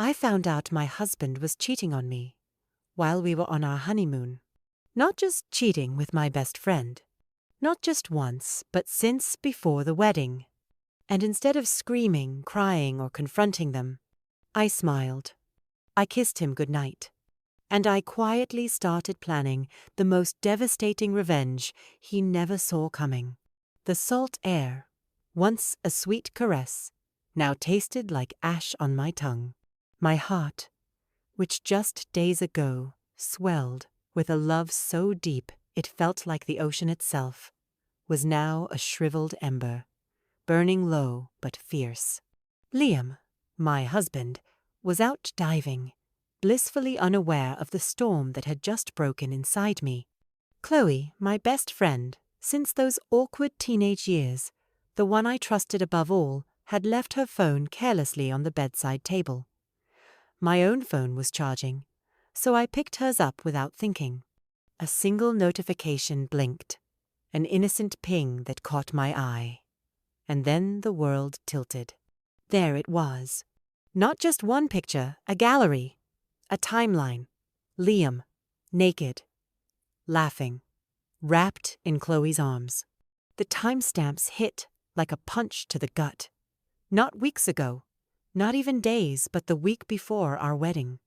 I found out my husband was cheating on me while we were on our honeymoon. Not just cheating with my best friend. Not just once, but since before the wedding. And instead of screaming, crying, or confronting them, I smiled. I kissed him goodnight. And I quietly started planning the most devastating revenge he never saw coming. The salt air, once a sweet caress, now tasted like ash on my tongue. My heart, which just days ago swelled with a love so deep it felt like the ocean itself, was now a shriveled ember, burning low but fierce. Liam, my husband, was out diving, blissfully unaware of the storm that had just broken inside me. Chloe, my best friend, since those awkward teenage years, the one I trusted above all, had left her phone carelessly on the bedside table. My own phone was charging, so I picked hers up without thinking. A single notification blinked, an innocent ping that caught my eye. And then the world tilted. There it was. Not just one picture, a gallery, a timeline. Liam, naked, laughing, wrapped in Chloe's arms. The timestamps hit like a punch to the gut. Not weeks ago, not even days, but the week before our wedding.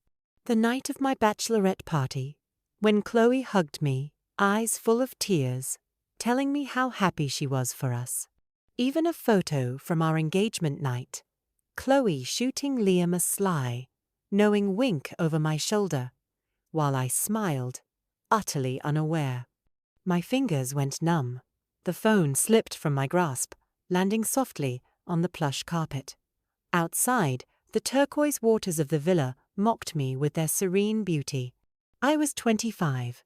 The night of my bachelorette party, when Chloe hugged me, eyes full of tears, telling me how happy she was for us. Even a photo from our engagement night, Chloe shooting Liam a sly, knowing wink over my shoulder, while I smiled, utterly unaware. My fingers went numb. The phone slipped from my grasp, landing softly on the plush carpet. Outside, the turquoise waters of the villa mocked me with their serene beauty. I was 25,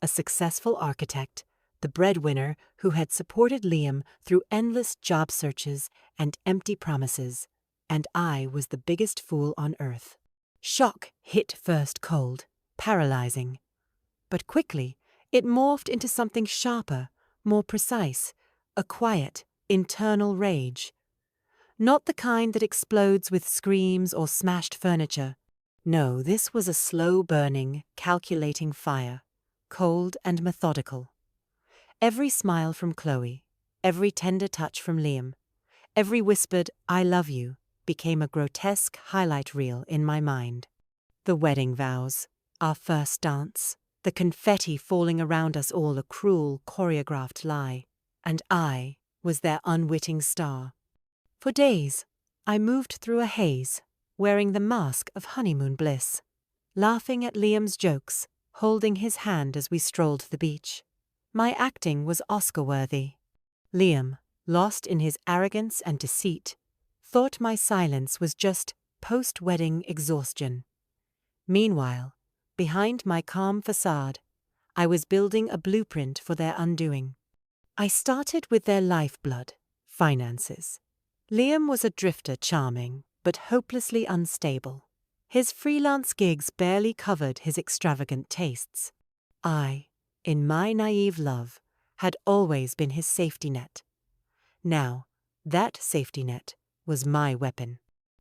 a successful architect, the breadwinner who had supported Liam through endless job searches and empty promises, and I was the biggest fool on earth. Shock hit first cold, paralyzing. But quickly, it morphed into something sharper, more precise, a quiet, internal rage. Not the kind that explodes with screams or smashed furniture. No, this was a slow-burning, calculating fire, cold and methodical. Every smile from Chloe, every tender touch from Liam, every whispered "I love you" became a grotesque highlight reel in my mind. The wedding vows, our first dance, the confetti falling around us all a cruel, choreographed lie, and I was their unwitting star. For days, I moved through a haze, wearing the mask of honeymoon bliss, laughing at Liam's jokes, holding his hand as we strolled the beach. My acting was Oscar-worthy. Liam, lost in his arrogance and deceit, thought my silence was just post-wedding exhaustion. Meanwhile, behind my calm facade, I was building a blueprint for their undoing. I started with their lifeblood, finances. Liam was a drifter charming, but hopelessly unstable. His freelance gigs barely covered his extravagant tastes. I, in my naive love, had always been his safety net. Now, that safety net was my weapon.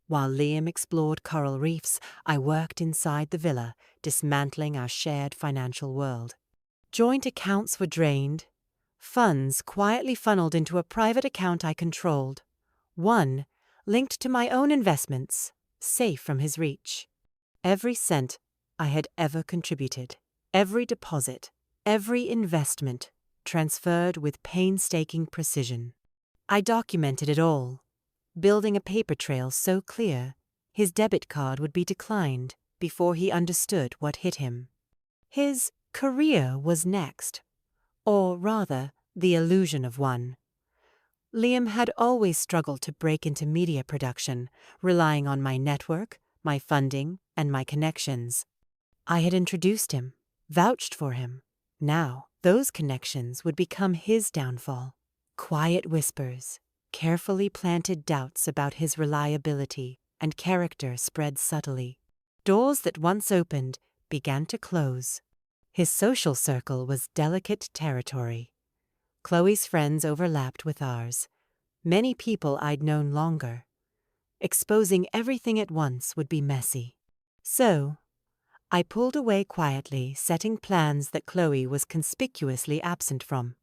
While Liam explored coral reefs, I worked inside the villa, dismantling our shared financial world. Joint accounts were drained, funds quietly funneled into a private account I controlled. One linked to my own investments, safe from his reach. Every cent I had ever contributed, every deposit, every investment transferred with painstaking precision. I documented it all, building a paper trail so clear his debit card would be declined before he understood what hit him. His career was next, or rather, the illusion of one. Liam had always struggled to break into media production, relying on my network, my funding, and my connections. I had introduced him, vouched for him. Now, those connections would become his downfall. Quiet whispers, carefully planted doubts about his reliability and character spread subtly. Doors that once opened began to close. His social circle was delicate territory. Chloe's friends overlapped with ours. Many people I'd known longer. Exposing everything at once would be messy. So, I pulled away quietly, setting plans that Chloe was conspicuously absent from,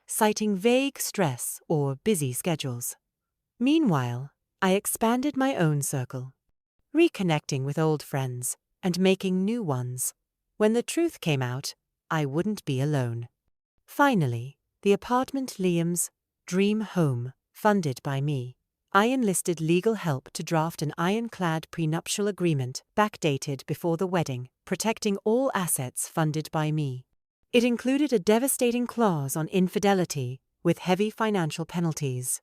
citing vague stress or busy schedules. Meanwhile, I expanded my own circle, reconnecting with old friends and making new ones. When the truth came out, I wouldn't be alone. Finally, the apartment, Liam's dream home, funded by me. I enlisted legal help to draft an ironclad prenuptial agreement backdated before the wedding, protecting all assets funded by me. It included a devastating clause on infidelity with heavy financial penalties.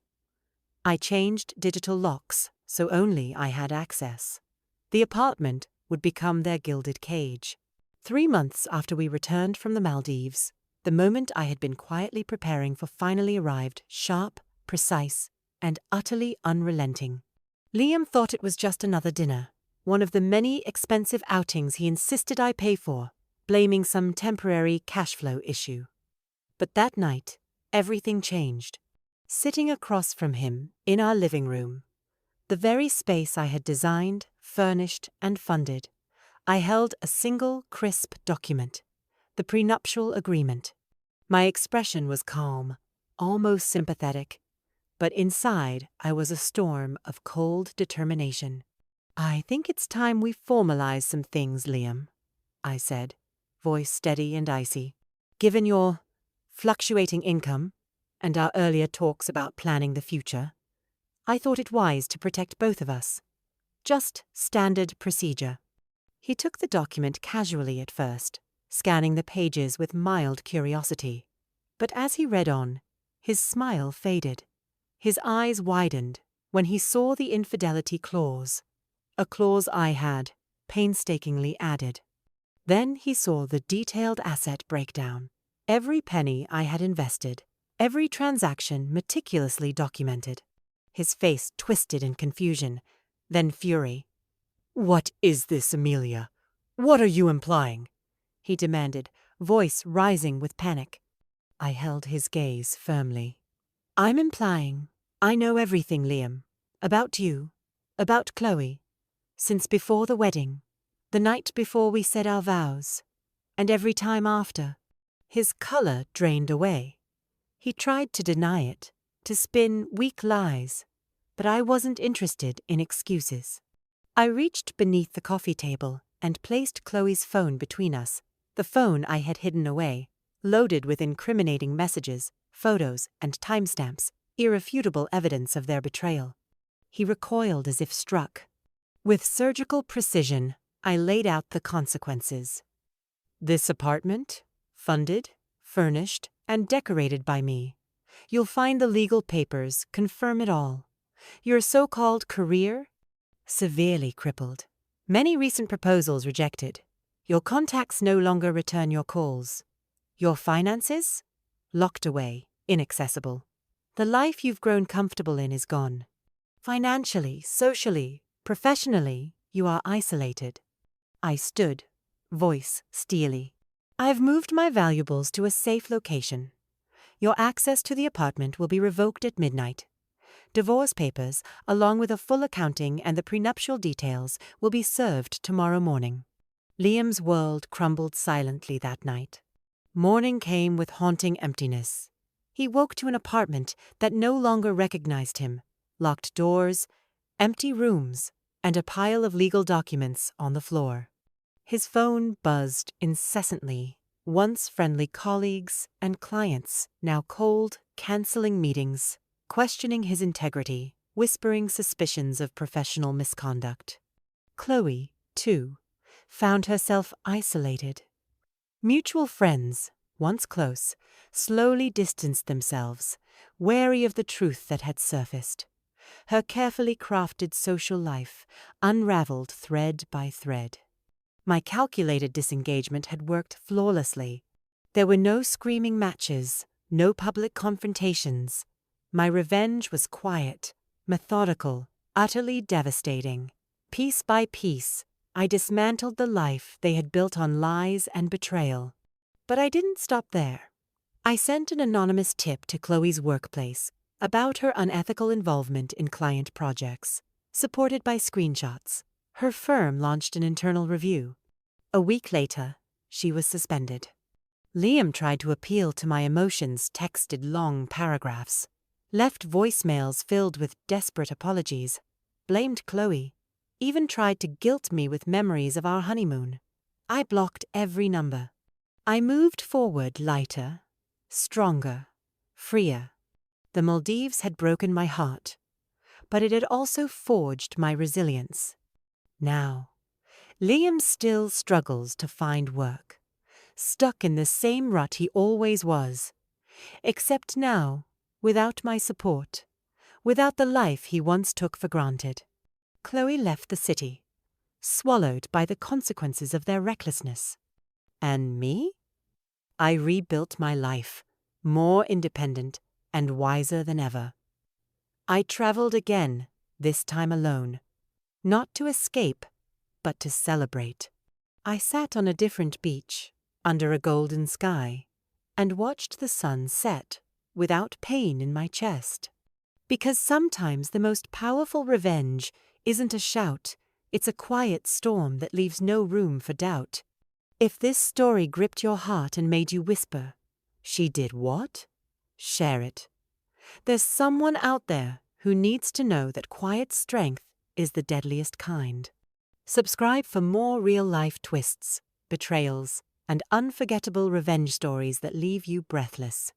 I changed digital locks so only I had access. The apartment would become their gilded cage. 3 months after we returned from the Maldives, the moment I had been quietly preparing for finally arrived, sharp, precise, and utterly unrelenting. Liam thought it was just another dinner, one of the many expensive outings he insisted I pay for, blaming some temporary cash flow issue. But that night, everything changed. Sitting across from him, in our living room, the very space I had designed, furnished, and funded, I held a single, crisp document, the prenuptial agreement. My expression was calm, almost sympathetic, but inside I was a storm of cold determination. "I think it's time we formalize some things, Liam," I said, voice steady and icy. "Given your fluctuating income and our earlier talks about planning the future, I thought it wise to protect both of us. Just standard procedure." He took the document casually at first, scanning the pages with mild curiosity. But as he read on, his smile faded. His eyes widened when he saw the infidelity clause, a clause I had painstakingly added. Then he saw the detailed asset breakdown, every penny I had invested, every transaction meticulously documented. His face twisted in confusion, then fury. "What is this, Amelia? What are you implying?" he demanded, voice rising with panic. I held his gaze firmly. "I'm implying I know everything, Liam. About you. About Chloe. Since before the wedding. The night before we said our vows. And every time after." His color drained away. He tried to deny it, to spin weak lies. But I wasn't interested in excuses. I reached beneath the coffee table and placed Chloe's phone between us, the phone I had hidden away, loaded with incriminating messages, photos, and timestamps, irrefutable evidence of their betrayal. He recoiled as if struck. With surgical precision, I laid out the consequences. "This apartment, funded, furnished, and decorated by me. You'll find the legal papers confirm it all. Your so-called career? Severely crippled. Many recent proposals rejected. Your contacts no longer return your calls. Your finances? Locked away, inaccessible. The life you've grown comfortable in is gone. Financially, socially, professionally, you are isolated." I stood, voice steely. "I've moved my valuables to a safe location. Your access to the apartment will be revoked at midnight. Divorce papers, along with a full accounting and the prenuptial details, will be served tomorrow morning." Liam's world crumbled silently that night. Morning came with haunting emptiness. He woke to an apartment that no longer recognized him, locked doors, empty rooms, and a pile of legal documents on the floor. His phone buzzed incessantly, once friendly colleagues and clients, now cold, canceling meetings, questioning his integrity, whispering suspicions of professional misconduct. Chloe, too, found herself isolated. Mutual friends, once close, slowly distanced themselves, wary of the truth that had surfaced. Her carefully crafted social life unraveled thread by thread. My calculated disengagement had worked flawlessly. There were no screaming matches, no public confrontations. My revenge was quiet, methodical, utterly devastating. Piece by piece, I dismantled the life they had built on lies and betrayal. But I didn't stop there. I sent an anonymous tip to Chloe's workplace about her unethical involvement in client projects, supported by screenshots. Her firm launched an internal review. A week later, she was suspended. Liam tried to appeal to my emotions, texted long paragraphs, left voicemails filled with desperate apologies, blamed Chloe, even tried to guilt me with memories of our honeymoon. I blocked every number. I moved forward lighter, stronger, freer. The Maldives had broken my heart, but it had also forged my resilience. Now, Liam still struggles to find work, stuck in the same rut he always was, except now, without my support, without the life he once took for granted. Chloe left the city, swallowed by the consequences of their recklessness. And me? I rebuilt my life, more independent and wiser than ever. I traveled again, this time alone, not to escape, but to celebrate. I sat on a different beach, under a golden sky, and watched the sun set without pain in my chest. Because sometimes the most powerful revenge isn't a shout, it's a quiet storm that leaves no room for doubt. If this story gripped your heart and made you whisper, "She did what?" Share it. There's someone out there who needs to know that quiet strength is the deadliest kind. Subscribe for more real-life twists, betrayals, and unforgettable revenge stories that leave you breathless.